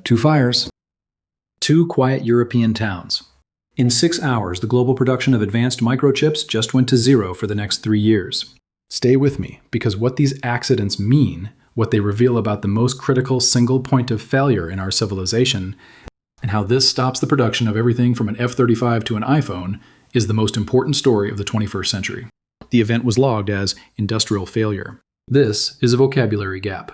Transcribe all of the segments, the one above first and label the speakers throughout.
Speaker 1: Two fires. Two quiet European towns. In 6 hours, the global production of advanced microchips just went to zero for the next 3 years. Stay with me, because what these accidents mean, what they reveal about the most critical single point of failure in our civilization, and how this stops the production of everything from an F-35 to an iPhone, is the most important story of the 21st century. The event was logged as industrial failure. This is a vocabulary gap.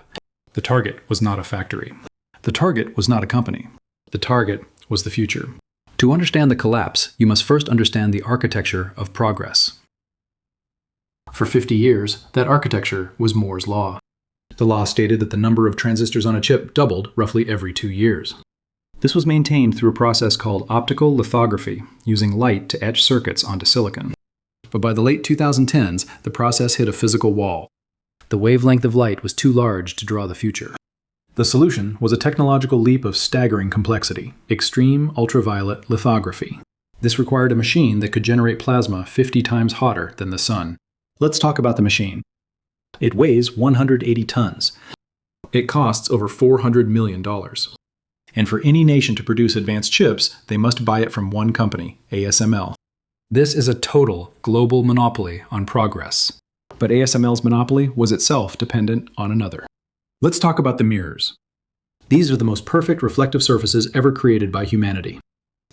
Speaker 1: The target was not a factory. The target was not a company. The target was the future. To understand the collapse, you must first understand the architecture of progress. For 50 years, that architecture was Moore's law. The law stated that the number of transistors on a chip doubled roughly every 2 years. This was maintained through a process called optical lithography, using light to etch circuits onto silicon. But by the late 2010s, the process hit a physical wall. The wavelength of light was too large to draw the future. The solution was a technological leap of staggering complexity: extreme ultraviolet lithography. This required a machine that could generate plasma 50 times hotter than the sun. Let's talk about the machine. It weighs 180 tons. It costs over $400 million. And for any nation to produce advanced chips, they must buy it from one company, ASML. This is a total global monopoly on progress. But ASML's monopoly was itself dependent on another. Let's talk about the mirrors. These are the most perfect reflective surfaces ever created by humanity.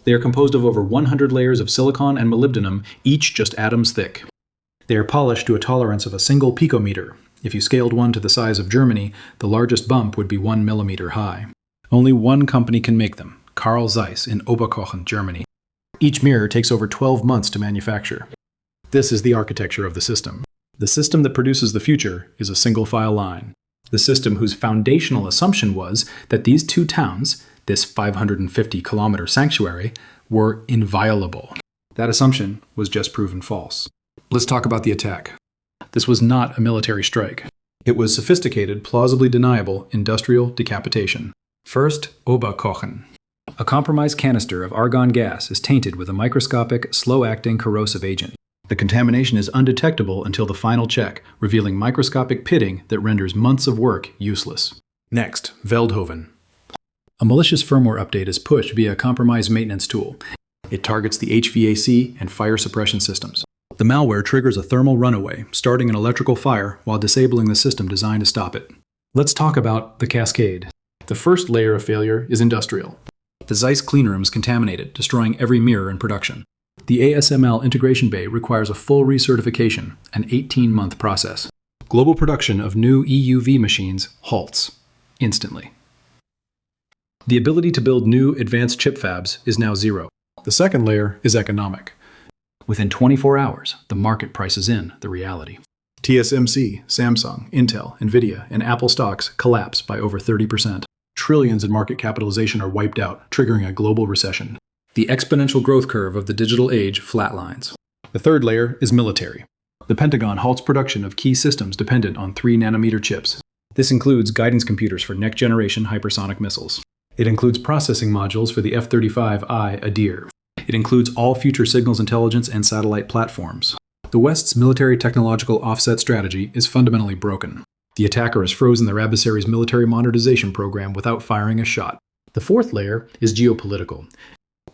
Speaker 1: They are composed of over 100 layers of silicon and molybdenum, each just atoms thick. They are polished to a tolerance of a single picometer. If you scaled one to the size of Germany, the largest bump would be 1 millimeter high. Only one company can make them, Carl Zeiss in Oberkochen, Germany. Each mirror takes over 12 months to manufacture. This is the architecture of the system. The system that produces the future is a single file line. The system whose foundational assumption was that these two towns, this 550-kilometer sanctuary, were inviolable. That assumption was just proven false. Let's talk about the attack. This was not a military strike. It was sophisticated, plausibly deniable industrial decapitation. First, Oberkochen. A compromised canister of argon gas is tainted with a microscopic, slow-acting corrosive agent. The contamination is undetectable until the final check, revealing microscopic pitting that renders months of work useless. Next, Veldhoven. A malicious firmware update is pushed via a compromised maintenance tool. It targets the HVAC and fire suppression systems. The malware triggers a thermal runaway, starting an electrical fire while disabling the system designed to stop it. Let's talk about the cascade. The first layer of failure is industrial. The Zeiss cleanroom is contaminated, destroying every mirror in production. The ASML integration bay requires a full recertification, an 18-month process. Global production of new EUV machines halts instantly. The ability to build new advanced chip fabs is now zero. The second layer is economic. Within 24 hours, the market prices in the reality. TSMC, Samsung, Intel, Nvidia, and Apple stocks collapse by over 30%. Trillions in market capitalization are wiped out, triggering a global recession. The exponential growth curve of the digital age flatlines. The third layer is military. The Pentagon halts production of key systems dependent on 3-nanometer chips. This includes guidance computers for next-generation hypersonic missiles. It includes processing modules for the F-35I Adir. It includes all future signals intelligence and satellite platforms. The West's military technological offset strategy is fundamentally broken. The attacker has frozen their adversary's military modernization program without firing a shot. The fourth layer is geopolitical.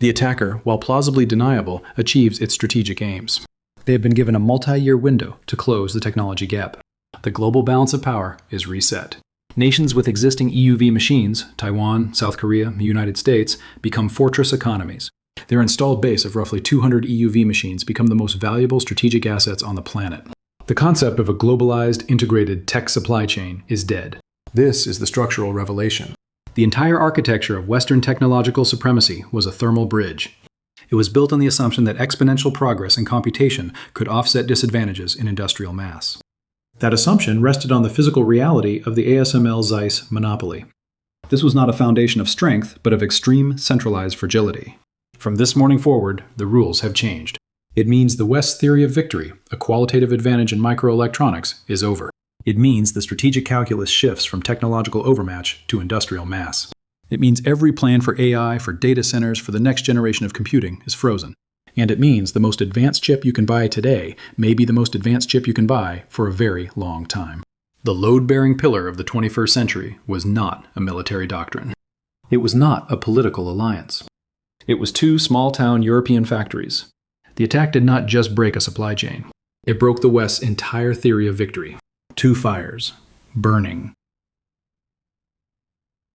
Speaker 1: The attacker, while plausibly deniable, achieves its strategic aims. They have been given a multi-year window to close the technology gap. The global balance of power is reset. Nations with existing EUV machines, Taiwan, South Korea, the United States, become fortress economies. Their installed base of roughly 200 EUV machines become the most valuable strategic assets on the planet. The concept of a globalized, integrated tech supply chain is dead. This is the structural revelation. The entire architecture of Western technological supremacy was a thermal bridge. It was built on the assumption that exponential progress in computation could offset disadvantages in industrial mass. That assumption rested on the physical reality of the ASML Zeiss monopoly. This was not a foundation of strength, but of extreme centralized fragility. From this morning forward, the rules have changed. It means the West's theory of victory, a qualitative advantage in microelectronics, is over. It means the strategic calculus shifts from technological overmatch to industrial mass. It means every plan for AI, for data centers, for the next generation of computing is frozen. And it means the most advanced chip you can buy today may be the most advanced chip you can buy for a very long time. The load-bearing pillar of the 21st century was not a military doctrine. It was not a political alliance. It was two small-town European factories. The attack did not just break a supply chain. It broke the West's entire theory of victory. Two fires, burning,